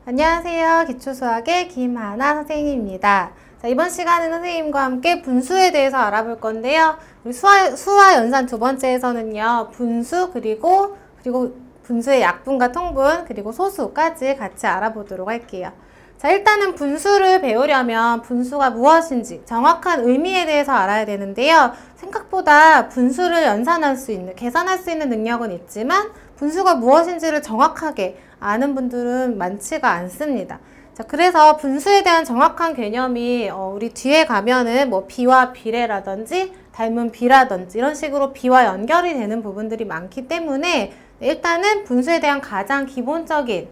안녕하세요. 기초수학의 김하나 선생님입니다. 자, 이번 시간에는 선생님과 함께 분수에 대해서 알아볼 건데요. 우리 수화 연산 두 번째에서는요. 분수 그리고 분수의 약분과 통분 그리고 소수까지 같이 알아보도록 할게요. 자, 일단은 분수를 배우려면 분수가 무엇인지 정확한 의미에 대해서 알아야 되는데요. 생각보다 분수를 연산할 수 있는, 계산할 수 있는 능력은 있지만 분수가 무엇인지를 정확하게 아는 분들은 많지가 않습니다. 자, 그래서 분수에 대한 정확한 개념이 우리 뒤에 가면은 뭐 비와 비례라든지 닮은 비라든지 이런 식으로 비와 연결이 되는 부분들이 많기 때문에 일단은 분수에 대한 가장 기본적인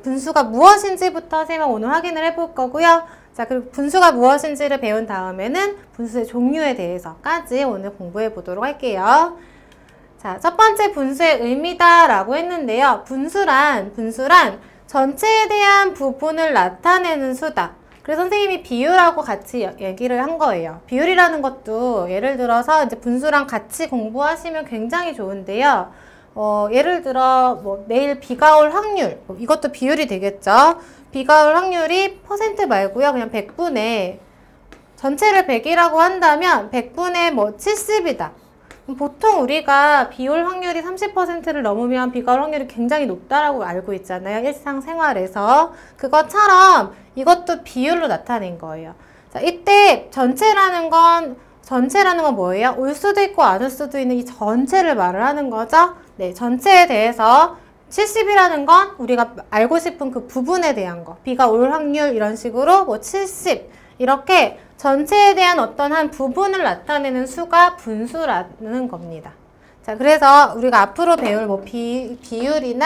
분수가 무엇인지부터 선생님은 오늘 확인을 해볼 거고요. 자, 그리고 분수가 무엇인지를 배운 다음에는 분수의 종류에 대해서까지 오늘 공부해 보도록 할게요. 자, 첫 번째 분수의 의미다 라고 했는데요. 분수란 전체에 대한 부분을 나타내는 수다. 그래서 선생님이 비율하고 같이 얘기를 한 거예요. 비율이라는 것도 예를 들어서 이제 분수랑 같이 공부하시면 굉장히 좋은데요. 예를 들어 내일 비가 올 확률, 이것도 비율이 되겠죠. 비가 올 확률이 % 말고요. 그냥 100분의 전체를 100이라고 한다면 100분의 70이다. 보통 우리가 비 올 확률이 30%를 넘으면 비가 올 확률이 굉장히 높다라고 알고 있잖아요. 일상생활에서. 그것처럼 이것도 비율로 나타낸 거예요. 자, 이때 전체라는 건 뭐예요? 올 수도 있고 안 올 수도 있는 이 전체를 말을 하는 거죠. 네, 전체에 대해서 70이라는 건 우리가 알고 싶은 그 부분에 대한 거. 비가 올 확률 이런 식으로 70 이렇게 전체에 대한 어떤 한 부분을 나타내는 수가 분수라는 겁니다. 자, 그래서 우리가 앞으로 배울 비율이나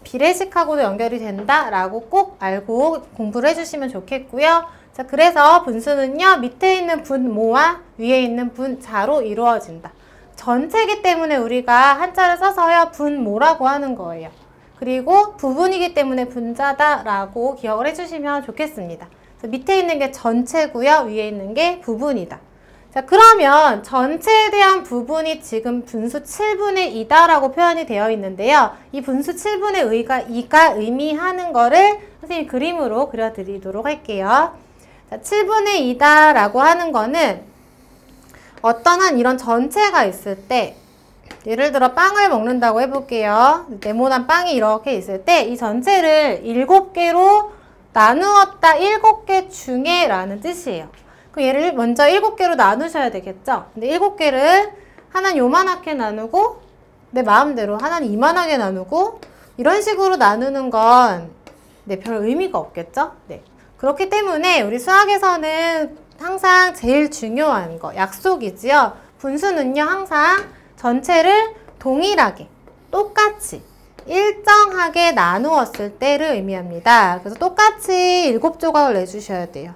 비례식하고도 연결이 된다라고 꼭 알고 공부를 해주시면 좋겠고요. 자, 그래서 분수는요, 밑에 있는 분모와 위에 있는 분자로 이루어진다. 전체이기 때문에 우리가 한자를 써서요, 분모라고 하는 거예요. 그리고 부분이기 때문에 분자다라고 기억을 해주시면 좋겠습니다. 밑에 있는 게 전체고요. 위에 있는 게 부분이다. 자, 그러면 전체에 대한 부분이 지금 분수 7분의 2다라고 표현이 되어 있는데요. 이 분수 7분의 2가 의미하는 거를 선생님이 그림으로 그려드리도록 할게요. 자, 7분의 2다라고 하는 거는 어떠한 이런 전체가 있을 때 예를 들어 빵을 먹는다고 해볼게요. 네모난 빵이 이렇게 있을 때 이 전체를 7개로 나누었다 7개 중에 라는 뜻이에요. 그럼 얘를 먼저 7개로 나누셔야 되겠죠? 근데 7개를 하나는 요만하게 나누고 내 마음대로 하나는 이만하게 나누고 이런 식으로 나누는 건 별 의미가 없겠죠? 네. 그렇기 때문에 우리 수학에서는 항상 제일 중요한 거 약속이지요. 분수는요 항상 전체를 동일하게 똑같이 일정하게 나누었을 때를 의미합니다. 그래서 똑같이 7조각을 내주셔야 돼요.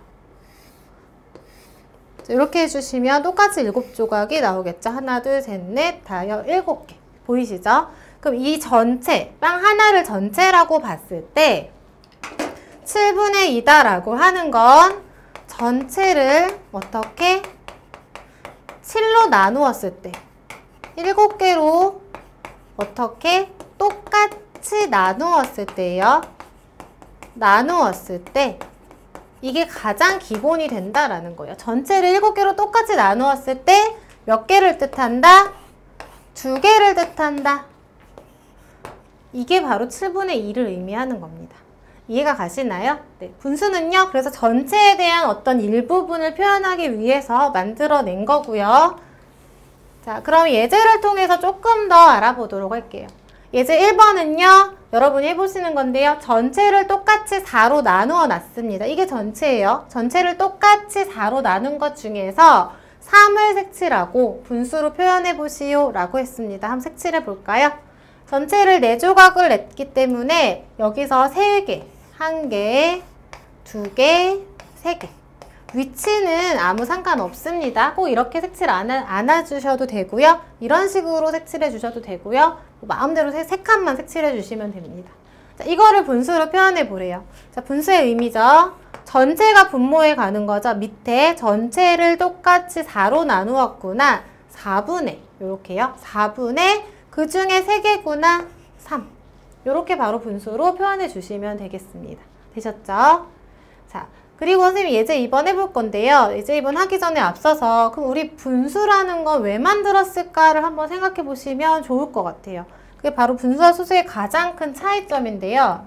이렇게 해주시면 똑같이 7조각이 나오겠죠. 하나, 둘, 셋, 넷, 다섯, 7개. 보이시죠? 그럼 이 전체, 빵 하나를 전체라고 봤을 때 7분의 2다라고 하는 건 전체를 어떻게 7로 나누었을 때 7개로 어떻게 똑같이 나누었을 때예요. 나누었을 때 이게 가장 기본이 된다라는 거예요. 전체를 7개로 똑같이 나누었을 때 몇 개를 뜻한다? 2개를 뜻한다. 이게 바로 7분의 2를 의미하는 겁니다. 이해가 가시나요? 네, 분수는요. 그래서 전체에 대한 어떤 일부분을 표현하기 위해서 만들어낸 거고요. 자, 그럼 예제를 통해서 조금 더 알아보도록 할게요. 예제 1번은요. 여러분이 해보시는 건데요. 전체를 똑같이 4로 나누어 놨습니다. 이게 전체예요. 전체를 똑같이 4로 나눈 것 중에서 3을 색칠하고 분수로 표현해 보시오 라고 했습니다. 한번 색칠해 볼까요? 전체를 4조각을 냈기 때문에 여기서 3개, 1개, 2개, 3개. 위치는 아무 상관없습니다. 꼭 이렇게 색칠 안 해주셔도 되고요. 이런 식으로 색칠해 주셔도 되고요. 마음대로 3칸만 색칠해 주시면 됩니다. 자, 이거를 분수로 표현해 보래요. 자, 분수의 의미죠. 전체가 분모에 가는 거죠. 밑에 전체를 똑같이 4로 나누었구나. 4분의, 요렇게요. 4분의 그 중에 3개구나. 3. 요렇게 바로 분수로 표현해 주시면 되겠습니다. 되셨죠? 자, 그리고 선생님이 예제 2번 해볼 건데요. 예제 2번 하기 전에 앞서서 그럼 우리 분수라는 건 왜 만들었을까를 한번 생각해 보시면 좋을 것 같아요. 그게 바로 분수와 수수의 가장 큰 차이점인데요.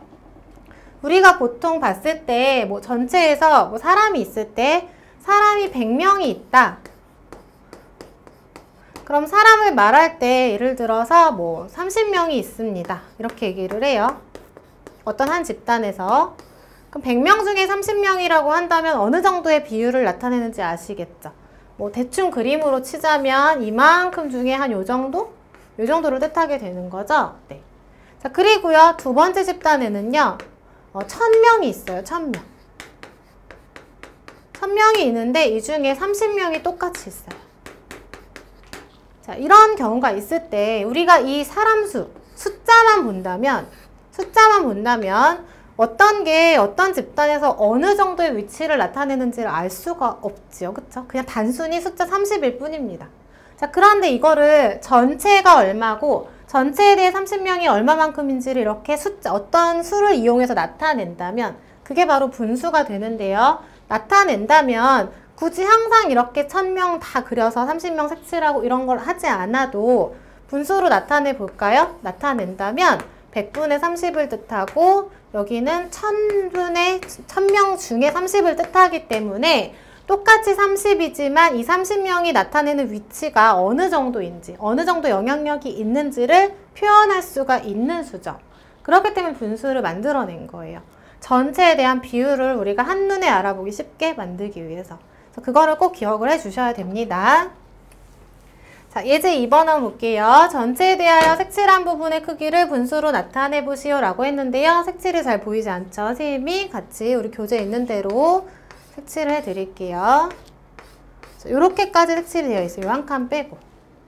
우리가 보통 봤을 때 뭐 전체에서 뭐 사람이 있을 때 사람이 100명이 있다. 그럼 사람을 말할 때 예를 들어서 뭐 30명이 있습니다. 이렇게 얘기를 해요. 어떤 한 집단에서. 그럼 100명 중에 30명이라고 한다면 어느 정도의 비율을 나타내는지 아시겠죠? 뭐 대충 그림으로 치자면 이만큼 중에 한 요 정도? 요 정도를 뜻하게 되는 거죠. 네. 자, 그리고요. 두 번째 집단에는요. 1000명이 있어요. 1000명. 1000명이 있는데 이 중에 30명이 똑같이 있어요. 자, 이런 경우가 있을 때 우리가 이 사람 수, 숫자만 본다면 어떤 게 어떤 집단에서 어느 정도의 위치를 나타내는지를 알 수가 없지요. 그쵸? 그냥 단순히 숫자 30일 뿐입니다. 자, 그런데 이거를 전체가 얼마고 전체에 대해 30명이 얼마만큼인지를 이렇게 숫자, 어떤 수를 이용해서 나타낸다면 그게 바로 분수가 되는데요. 나타낸다면 굳이 항상 이렇게 1000명 다 그려서 30명 색칠하고 이런 걸 하지 않아도 분수로 나타내 볼까요? 나타낸다면 100분의 30을 뜻하고 여기는 1000명 중에 30을 뜻하기 때문에 똑같이 30이지만 이 30명이 나타내는 위치가 어느 정도인지, 어느 정도 영향력이 있는지를 표현할 수가 있는 수죠. 그렇기 때문에 분수를 만들어낸 거예요. 전체에 대한 비율을 우리가 한눈에 알아보기 쉽게 만들기 위해서. 그래서 그거를 꼭 기억을 해주셔야 됩니다. 자, 예제 2번 한번 볼게요. 전체에 대하여 색칠한 부분의 크기를 분수로 나타내 보시오 라고 했는데요. 색칠이 잘 보이지 않죠? 선생님이 같이 우리 교재에 있는 대로 색칠을 해드릴게요. 이렇게까지 색칠이 되어 있어요. 한 칸 빼고.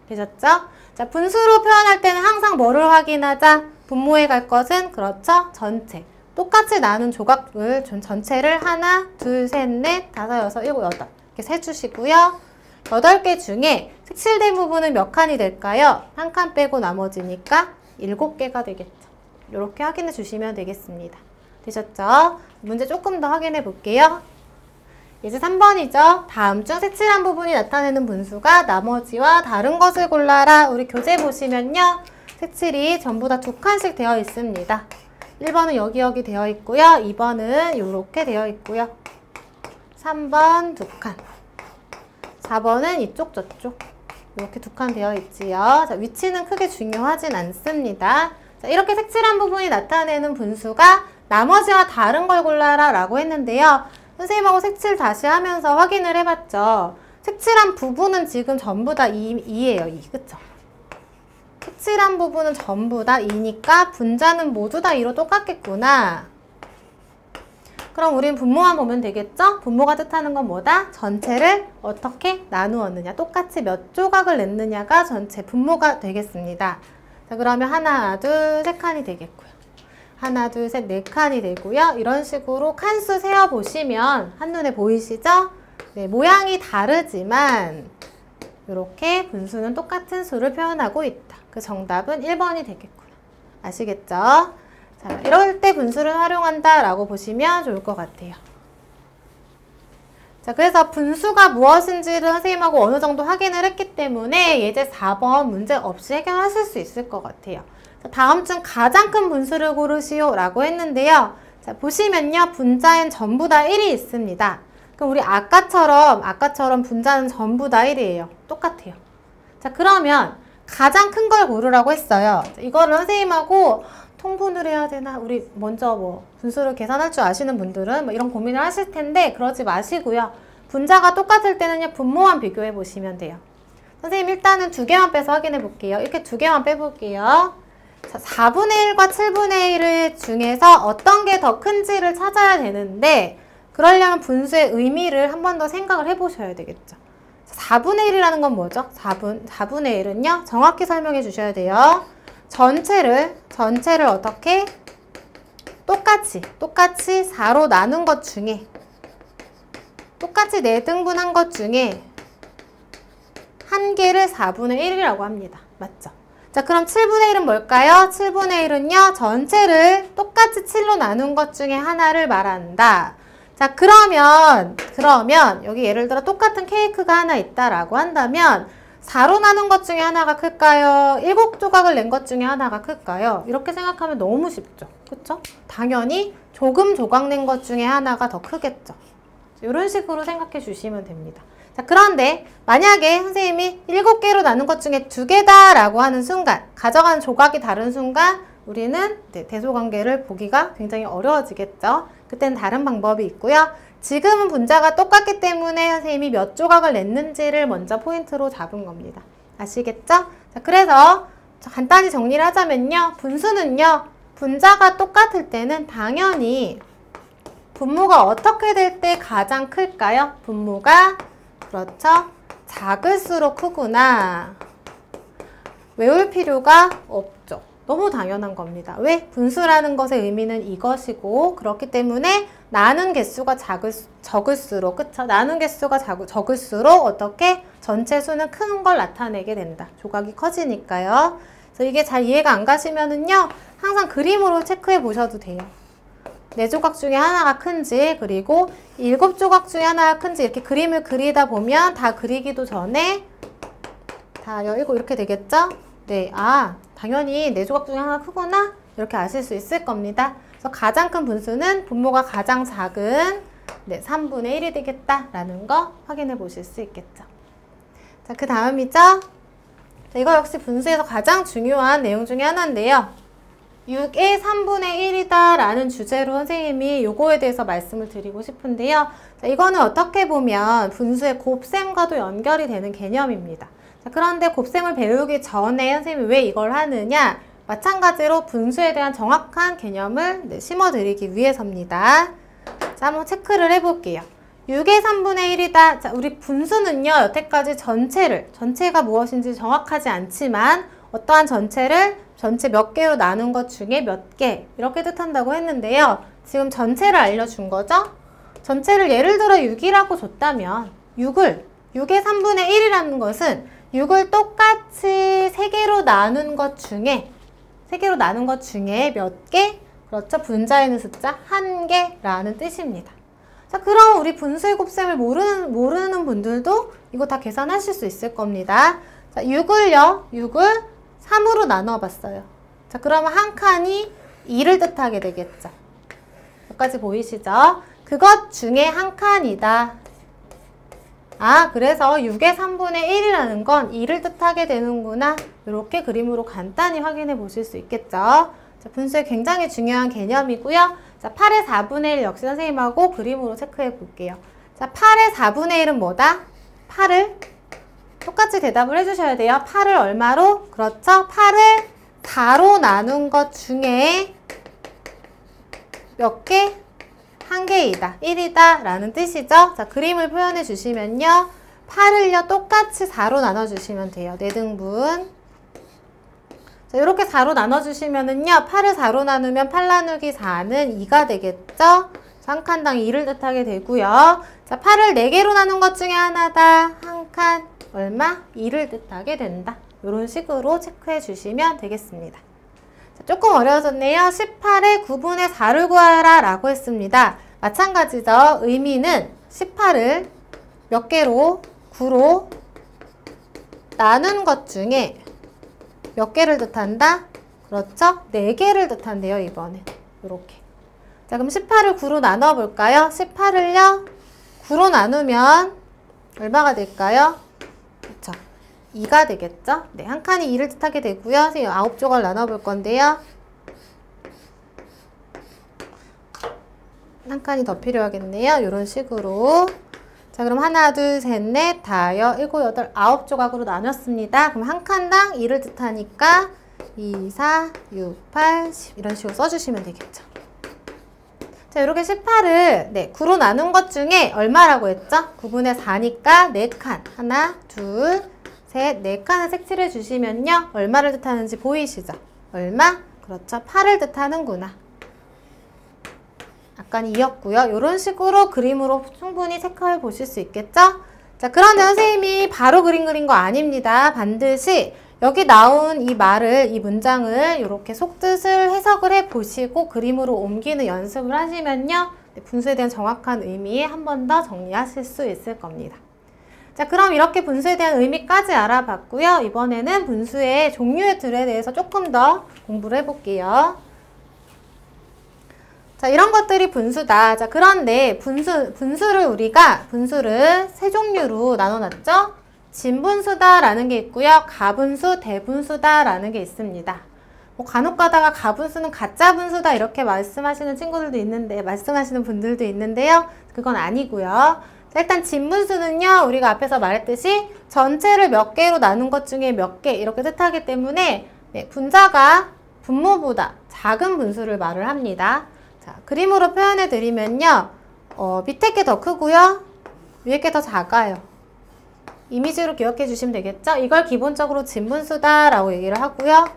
되셨죠? 자, 분수로 표현할 때는 항상 뭐를 확인하자? 분모에 갈 것은 그렇죠? 전체. 똑같이 나눈 조각을 전체를 하나, 둘, 셋, 넷, 다섯, 여섯, 일곱, 여덟 이렇게 세주시고요. 8개 중에 색칠된 부분은 몇 칸이 될까요? 한 칸 빼고 나머지니까 7개가 되겠죠. 이렇게 확인해 주시면 되겠습니다. 되셨죠? 문제 조금 더 확인해 볼게요. 이제 3번이죠. 다음 중 색칠한 부분이 나타내는 분수가 나머지와 다른 것을 골라라. 우리 교재 보시면요. 색칠이 전부 다 2칸씩 되어 있습니다. 1번은 여기 되어 있고요. 2번은 이렇게 되어 있고요. 3번 2칸. 4번은 이쪽 저쪽. 이렇게 2칸 되어 있지요. 자, 위치는 크게 중요하진 않습니다. 자, 이렇게 색칠한 부분이 나타내는 분수가 나머지와 다른 걸 골라라 라고 했는데요. 선생님하고 색칠 다시 하면서 확인을 해봤죠. 색칠한 부분은 지금 전부 다 2예요. 2. 그쵸? 색칠한 부분은 전부 다 2니까 분자는 모두 다 2로 똑같겠구나. 그럼 우린 분모만 보면 되겠죠? 분모가 뜻하는 건 뭐다? 전체를 어떻게 나누었느냐. 똑같이 몇 조각을 냈느냐가 전체 분모가 되겠습니다. 자, 그러면 하나, 둘, 세 칸이 되겠고요. 하나, 둘, 셋, 네 칸이 되고요. 이런 식으로 칸수 세어보시면 한눈에 보이시죠? 네, 모양이 다르지만 이렇게 분수는 똑같은 수를 표현하고 있다. 그 정답은 1번이 되겠구나. 아시겠죠? 자, 이럴 때 분수를 활용한다 라고 보시면 좋을 것 같아요. 자, 그래서 분수가 무엇인지를 선생님하고 어느 정도 확인을 했기 때문에 예제 4번 문제 없이 해결하실 수 있을 것 같아요. 자, 다음 중 가장 큰 분수를 고르시오 라고 했는데요. 자, 보시면요. 분자엔 전부 다 1이 있습니다. 그럼 우리 아까처럼 분자는 전부 다 1이에요. 똑같아요. 자, 그러면 가장 큰 걸 고르라고 했어요. 자, 이거를 선생님하고 통분을 해야 되나? 우리 먼저 뭐 분수를 계산할 줄 아시는 분들은 뭐 이런 고민을 하실 텐데 그러지 마시고요. 분자가 똑같을 때는요. 분모만 비교해 보시면 돼요. 선생님 일단은 2개만 빼서 확인해 볼게요. 이렇게 2개만 빼볼게요. 자, 4분의 1과 7분의 1 중에서 어떤 게 더 큰지를 찾아야 되는데 그러려면 분수의 의미를 한 번 더 생각을 해보셔야 되겠죠. 4분의 1이라는 건 뭐죠? 4분의 1은요. 정확히 설명해 주셔야 돼요. 전체를 어떻게? 똑같이 4로 나눈 것 중에 똑같이 4등분한 것 중에 한 개를 4분의 1이라고 합니다. 맞죠? 자, 그럼 7분의 1은 뭘까요? 7분의 1은요, 전체를 똑같이 7로 나눈 것 중에 하나를 말한다. 자, 그러면 여기 예를 들어 똑같은 케이크가 하나 있다라고 한다면 4로 나눈 것 중에 하나가 클까요? 7조각을 낸 것 중에 하나가 클까요? 이렇게 생각하면 너무 쉽죠. 그쵸? 당연히 조금 조각 낸 것 중에 하나가 더 크겠죠. 이런 식으로 생각해 주시면 됩니다. 자, 그런데 만약에 선생님이 7개로 나눈 것 중에 2개다 라고 하는 순간, 가져간 조각이 다른 순간 우리는 대소관계를 보기가 굉장히 어려워지겠죠. 그때는 다른 방법이 있고요. 지금은 분자가 똑같기 때문에 선생님이 몇 조각을 냈는지를 먼저 포인트로 잡은 겁니다. 아시겠죠? 자, 그래서 간단히 정리를 하자면요. 분수는요. 분자가 똑같을 때는 당연히 분모가 어떻게 될 때 가장 클까요? 분모가 그렇죠? 작을수록 크구나. 외울 필요가 없죠. 너무 당연한 겁니다. 왜? 분수라는 것의 의미는 이것이고 그렇기 때문에 나눈 개수가 적을수록 그쵸? 나눈 개수가 적을수록 어떻게? 전체 수는 큰 걸 나타내게 된다. 조각이 커지니까요. 그래서 이게 잘 이해가 안 가시면은요. 항상 그림으로 체크해 보셔도 돼요. 4조각 중에 하나가 큰지 그리고 7조각 중에 하나가 큰지 이렇게 그림을 그리다 보면 다 그리기도 전에 다 이렇게 되겠죠? 네, 당연히 4조각 중에 하나가 크구나 이렇게 아실 수 있을 겁니다. 그래서 가장 큰 분수는 분모가 가장 작은 3분의 1이 되겠다라는 거 확인해 보실 수 있겠죠. 자, 그 다음이죠? 자, 이거 역시 분수에서 가장 중요한 내용 중에 하나인데요. 6의 3분의 1이다 라는 주제로 선생님이 요거에 대해서 말씀을 드리고 싶은데요. 자, 이거는 어떻게 보면 분수의 곱셈과도 연결이 되는 개념입니다. 자, 그런데 곱셈을 배우기 전에 선생님이 왜 이걸 하느냐? 마찬가지로 분수에 대한 정확한 개념을 심어드리기 위해서입니다. 자, 한번 체크를 해볼게요. 6의 3분의 1이다. 자, 우리 분수는요, 여태까지 전체가 무엇인지 정확하지 않지만 어떠한 전체 몇 개로 나눈 것 중에 몇 개 이렇게 뜻한다고 했는데요. 지금 전체를 알려준 거죠? 전체를 예를 들어 6이라고 줬다면 6의 3분의 1이라는 것은 6을 똑같이 3개로 나눈 것 중에 몇 개? 그렇죠? 분자에 있는 숫자 1개라는 뜻입니다. 자, 그럼 우리 분수의 곱셈을 모르는 분들도 이거 다 계산하실 수 있을 겁니다. 자, 6을 3으로 나눠봤어요. 자, 그러면 한 칸이 2를 뜻하게 되겠죠. 여기까지 보이시죠? 그것 중에 한 칸이다. 그래서 6의 3분의 1이라는 건 2를 뜻하게 되는구나. 이렇게 그림으로 간단히 확인해 보실 수 있겠죠. 자, 분수의 굉장히 중요한 개념이고요. 자, 8의 4분의 1 역시 선생님하고 그림으로 체크해 볼게요. 자, 8의 4분의 1은 뭐다? 8을 똑같이 대답을 해주셔야 돼요. 8을 얼마로? 그렇죠? 8을 4로 나눈 것 중에 몇 개? 1개이다. 1이다. 라는 뜻이죠. 자, 그림을 표현해 주시면요. 8을요, 똑같이 4로 나눠주시면 돼요. 4등분. 자, 이렇게 4로 나눠주시면은요, 8을 4로 나누면 8 나누기 4는 2가 되겠죠? 한 칸당 2를 뜻하게 되고요. 자, 8을 4개로 나눈 것 중에 하나다. 한 칸. 얼마? 2를 뜻하게 된다. 이런 식으로 체크해 주시면 되겠습니다. 자, 조금 어려워졌네요. 18의 9분의 4를 구하라 라고 했습니다. 마찬가지죠. 의미는 18을 몇 개로? 9로 나눈 것 중에 몇 개를 뜻한다? 그렇죠? 4개를 뜻한대요. 이번엔. 이렇게. 자, 그럼 18을 9로 나눠볼까요? 18을요. 9로 나누면 얼마가 될까요? 그쵸. 2가 되겠죠? 네, 한 칸이 2를 뜻하게 되고요. 선생님 9조각을 나눠볼 건데요. 한 칸이 더 필요하겠네요. 이런 식으로. 자, 그럼 하나, 둘, 셋, 넷, 다섯, 일곱, 여덟, 9조각으로 나눴습니다. 그럼 한 칸당 2를 뜻하니까 2, 4, 6, 8, 10 이런 식으로 써주시면 되겠죠. 자, 이렇게 18을 9로 나눈 것 중에 얼마라고 했죠? 9분의 4니까 4칸. 하나, 둘, 셋, 4칸을 색칠해 주시면요. 얼마를 뜻하는지 보이시죠? 얼마? 그렇죠. 8을 뜻하는구나. 아까는 2였고요. 이런 식으로 그림으로 충분히 체크해 보실 수 있겠죠? 자, 그런데 선생님이 바로 그린 거 아닙니다. 반드시 여기 나온 이 말을, 이 문장을 이렇게 속뜻을 해석을 해보시고 그림으로 옮기는 연습을 하시면요. 분수에 대한 정확한 의미 한 번 더 정리하실 수 있을 겁니다. 자, 그럼 이렇게 분수에 대한 의미까지 알아봤고요. 이번에는 분수의 종류의 틀에 대해서 조금 더 공부를 해볼게요. 자, 이런 것들이 분수다. 자, 그런데 분수를 세 종류로 나눠놨죠? 진분수다라는 게 있고요. 가분수, 대분수다라는 게 있습니다. 뭐 간혹 가다가 가분수는 가짜 분수다 이렇게 말씀하시는 분들도 있는데요. 그건 아니고요. 자, 일단 진분수는요. 우리가 앞에서 말했듯이 전체를 몇 개로 나눈 것 중에 몇 개 이렇게 뜻하기 때문에 분자가 분모보다 작은 분수를 말을 합니다. 자, 그림으로 표현해 드리면요. 밑에 게 더 크고요. 위에 게 더 작아요. 이미지로 기억해 주시면 되겠죠? 이걸 기본적으로 진분수다라고 얘기를 하고요.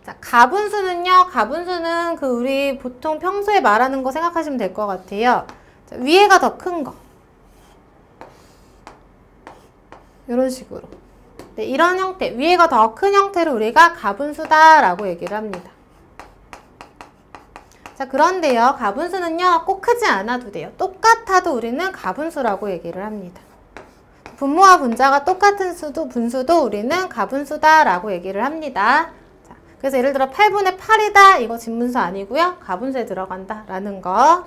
자, 가분수는 우리 보통 평소에 말하는 거 생각하시면 될 것 같아요. 자, 위에가 더 큰 거. 이런 식으로. 네, 이런 형태, 위에가 더 큰 형태를 우리가 가분수다라고 얘기를 합니다. 자, 그런데요, 가분수는요, 꼭 크지 않아도 돼요. 똑같아도 우리는 가분수라고 얘기를 합니다. 분모와 분자가 똑같은 분수도 우리는 가분수다라고 얘기를 합니다. 자, 그래서 예를 들어 8분의 8이다. 이거 진분수 아니고요. 가분수에 들어간다라는 거.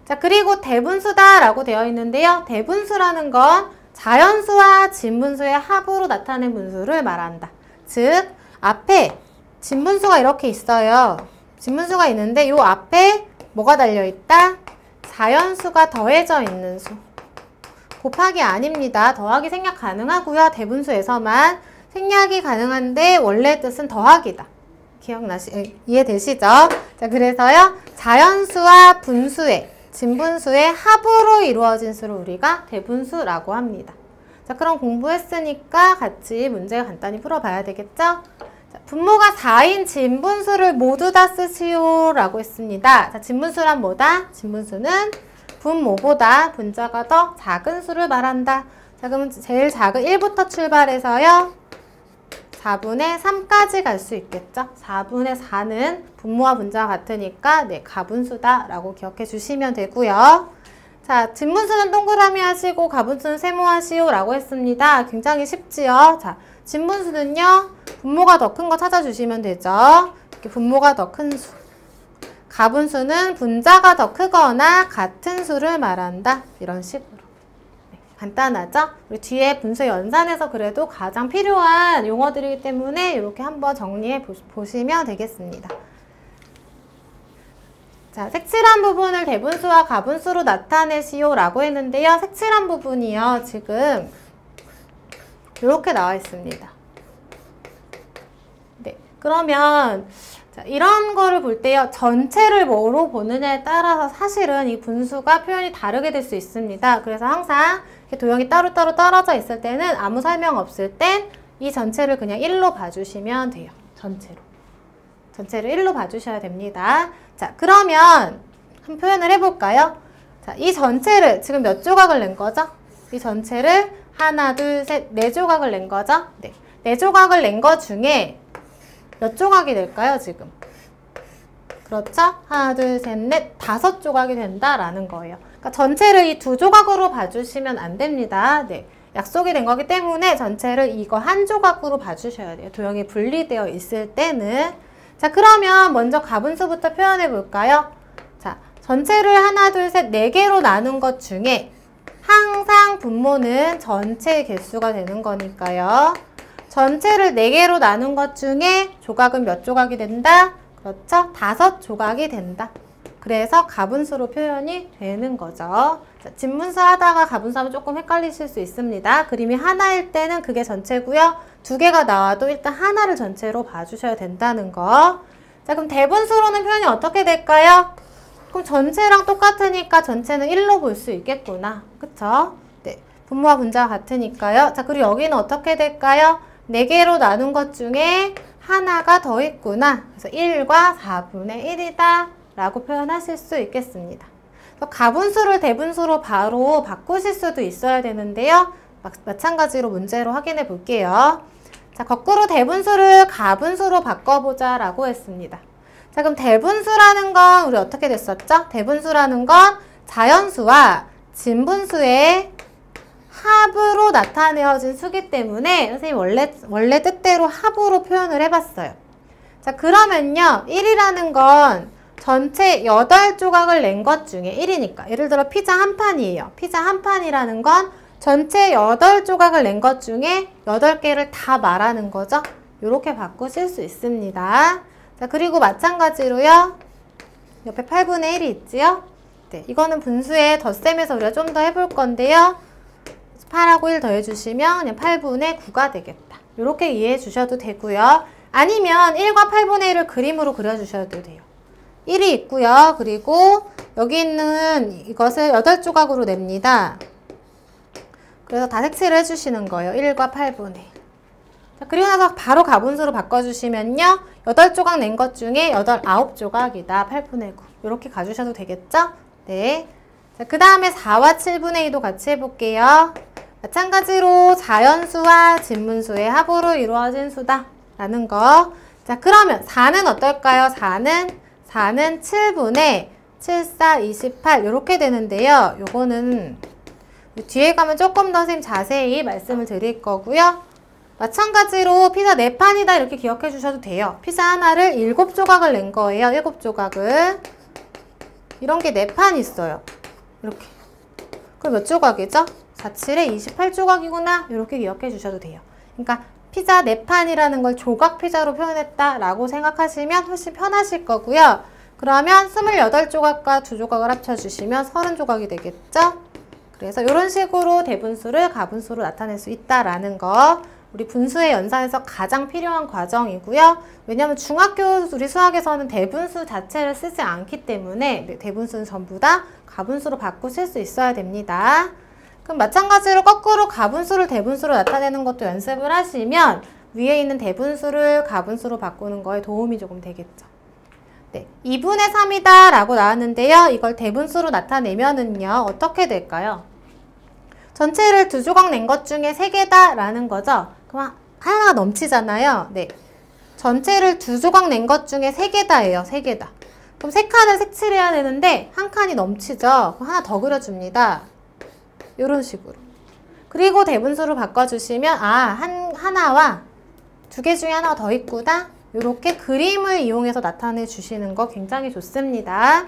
자, 그리고 대분수다라고 되어 있는데요. 대분수라는 건 자연수와 진분수의 합으로 나타낸 분수를 말한다. 즉, 앞에 진분수가 이렇게 있어요. 진분수가 있는데 요 앞에 뭐가 달려있다? 자연수가 더해져 있는 수. 곱하기 아닙니다. 더하기 생략 가능하고요. 대분수에서만 생략이 가능한데 원래 뜻은 더하기다. 이해되시죠? 자, 그래서요. 자연수와 분수의, 진분수의 합으로 이루어진 수를 우리가 대분수라고 합니다. 자, 그럼 공부했으니까 같이 문제 간단히 풀어봐야 되겠죠? 분모가 4인 진분수를 모두 다 쓰시오 라고 했습니다. 자, 진분수란 뭐다? 진분수는 분모보다 분자가 더 작은 수를 말한다. 자, 그러면 제일 작은 1부터 출발해서요. 4분의 3까지 갈 수 있겠죠? 4분의 4는 분모와 분자가 같으니까 네, 가분수다 라고 기억해 주시면 되고요. 자, 진분수는 동그라미 하시고 가분수는 세모하시오 라고 했습니다. 굉장히 쉽지요? 자, 진분수는요. 분모가 더 큰 거 찾아주시면 되죠. 이렇게 분모가 더 큰 수. 가분수는 분자가 더 크거나 같은 수를 말한다. 이런 식으로. 네, 간단하죠? 우리 뒤에 분수 연산에서 그래도 가장 필요한 용어들이기 때문에 이렇게 한번 정리해 보시면 되겠습니다. 자, 색칠한 부분을 대분수와 가분수로 나타내시오 라고 했는데요. 색칠한 부분이요. 지금 이렇게 나와 있습니다. 네, 그러면 자, 이런 거를 볼 때요. 전체를 뭐로 보느냐에 따라서 사실은 이 분수가 표현이 다르게 될 수 있습니다. 그래서 항상 이렇게 도형이 따로따로 떨어져 있을 때는 아무 설명 없을 땐 이 전체를 그냥 1로 봐주시면 돼요. 전체를 1로 봐주셔야 됩니다. 자, 그러면 한번 표현을 해볼까요? 자, 이 전체를 지금 몇 조각을 낸 거죠? 이 전체를 하나, 둘, 셋, 네 조각을 낸 거죠? 네. 네 조각을 낸 거 중에 몇 조각이 될까요, 지금? 그렇죠? 하나, 둘, 셋, 넷, 5조각이 된다라는 거예요. 그러니까 전체를 이 2조각으로 봐주시면 안 됩니다. 네. 약속이 된 거기 때문에 전체를 이거 한 조각으로 봐주셔야 돼요. 도형이 분리되어 있을 때는. 자, 그러면 먼저 가분수부터 표현해 볼까요? 자, 전체를 하나, 둘, 셋, 4개로 나눈 것 중에 항상 분모는 전체의 개수가 되는 거니까요. 전체를 4개로 나눈 것 중에 조각은 몇 조각이 된다? 그렇죠? 5조각이 된다. 그래서 가분수로 표현이 되는 거죠. 자, 진분수 하다가 가분수 하면 조금 헷갈리실 수 있습니다. 그림이 하나일 때는 그게 전체고요. 2개가 나와도 일단 하나를 전체로 봐주셔야 된다는 거. 자, 그럼 대분수로는 표현이 어떻게 될까요? 그럼 전체랑 똑같으니까 전체는 1로 볼 수 있겠구나. 그쵸? 네. 분모와 분자가 같으니까요. 자, 그리고 여기는 어떻게 될까요? 4개로 나눈 것 중에 하나가 더 있구나. 그래서 1과 4분의 1이다. 라고 표현하실 수 있겠습니다. 가분수를 대분수로 바로 바꾸실 수도 있어야 되는데요. 마찬가지로 문제로 확인해 볼게요. 자, 거꾸로 대분수를 가분수로 바꿔보자 라고 했습니다. 자, 그럼 대분수라는 건 우리 어떻게 됐었죠? 대분수라는 건 자연수와 진분수의 합으로 나타내어진 수기 때문에 선생님 원래 뜻대로 합으로 표현을 해봤어요. 자, 그러면요. 1이라는 건 전체 8조각을 낸 것 중에 1이니까 예를 들어 피자 한 판이에요. 피자 한 판이라는 건 전체 8조각을 낸 것 중에 8개를 다 말하는 거죠. 이렇게 바꾸실 수 있습니다. 자, 그리고 마찬가지로요. 옆에 8분의 1이 있지요? 네, 이거는 분수의 덧셈에서 우리가 좀 더 해볼 건데요. 8하고 1 더해주시면 그냥 8분의 9가 되겠다. 이렇게 이해해 주셔도 되고요. 아니면 1과 8분의 1을 그림으로 그려주셔도 돼요. 1이 있고요. 그리고 여기 있는 이것을 8조각으로 냅니다. 그래서 다 색칠을 해주시는 거예요. 1과 8분의 1. 자, 그리고 나서 바로 가분수로 바꿔주시면요. 8조각 낸 것 중에 9조각이다. 8분의 9. 이렇게 가주셔도 되겠죠? 네. 자, 그 다음에 4와 7분의 2도 같이 해볼게요. 마찬가지로 자연수와 진분수의 합으로 이루어진 수다. 라는 거. 자, 그러면 4는 어떨까요? 4는 7분의 7, 4, 28 이렇게 되는데요. 요거는 뒤에 가면 조금 더 선생님 자세히 말씀을 드릴 거고요. 마찬가지로 피자 4판이다 이렇게 기억해 주셔도 돼요. 피자 하나를 7조각을 낸 거예요. 7조각을. 이런 게 4판 있어요. 이렇게. 그럼 몇 조각이죠? 4, 7에 28조각이구나. 이렇게 기억해 주셔도 돼요. 그러니까 피자 4판이라는 걸 조각 피자로 표현했다라고 생각하시면 훨씬 편하실 거고요. 그러면 28조각과 2조각을 합쳐주시면 30조각이 되겠죠? 그래서 이런 식으로 대분수를 가분수로 나타낼 수 있다라는 거 우리 분수의 연산에서 가장 필요한 과정이고요. 왜냐하면 중학교 우리 수학에서는 대분수 자체를 쓰지 않기 때문에 대분수는 전부 다 가분수로 바꾸실 수 있어야 됩니다. 그럼 마찬가지로 거꾸로 가분수를 대분수로 나타내는 것도 연습을 하시면 위에 있는 대분수를 가분수로 바꾸는 거에 도움이 조금 되겠죠. 네, 2분의 3이다 라고 나왔는데요. 이걸 대분수로 나타내면은요. 어떻게 될까요? 전체를 2조각 낸 것 중에 3개다 라는 거죠. 그럼 하나가 넘치잖아요. 네, 전체를 2조각 낸 것 중에 3개다예요. 3개다. 그럼 3칸을 색칠해야 되는데 한 칸이 넘치죠. 그럼 하나 더 그려줍니다. 이런 식으로. 그리고 대분수로 바꿔주시면 하나와 2개 중에 하나가 더 있구나. 이렇게 그림을 이용해서 나타내 주시는 거 굉장히 좋습니다.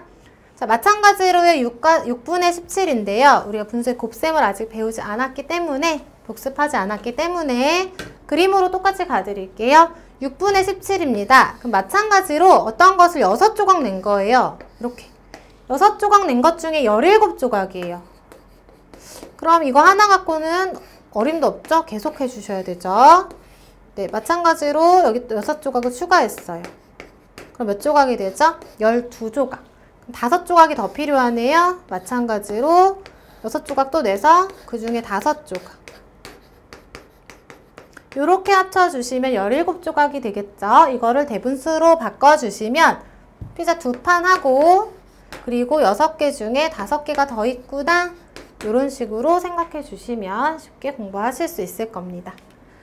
자, 마찬가지로 6분의 17인데요. 우리가 분수의 곱셈을 아직 배우지 않았기 때문에 복습하지 않았기 때문에 그림으로 똑같이 가드릴게요. 6분의 17입니다. 그럼 마찬가지로 어떤 것을 6조각 낸 거예요. 이렇게 6조각 낸 것 중에 17조각이에요. 그럼 이거 하나 갖고는 어림도 없죠? 계속해 주셔야 되죠. 네, 마찬가지로 여기 또 6조각을 추가했어요. 그럼 몇 조각이 되죠? 12조각. 5조각이 더 필요하네요. 마찬가지로 6조각 또 내서 그 중에 5조각. 이렇게 합쳐주시면 17조각이 되겠죠. 이거를 대분수로 바꿔주시면 피자 2판 하고 그리고 6개 중에 5개가 더 있구나. 이런 식으로 생각해 주시면 쉽게 공부하실 수 있을 겁니다.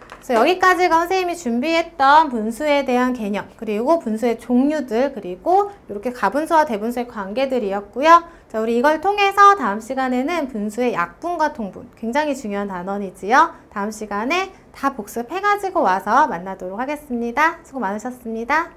그래서 여기까지가 선생님이 준비했던 분수에 대한 개념, 그리고 분수의 종류들, 그리고 이렇게 가분수와 대분수의 관계들이었고요. 자, 우리 이걸 통해서 다음 시간에는 분수의 약분과 통분, 굉장히 중요한 단원이지요. 다음 시간에 다 복습해가지고 와서 만나도록 하겠습니다. 수고 많으셨습니다.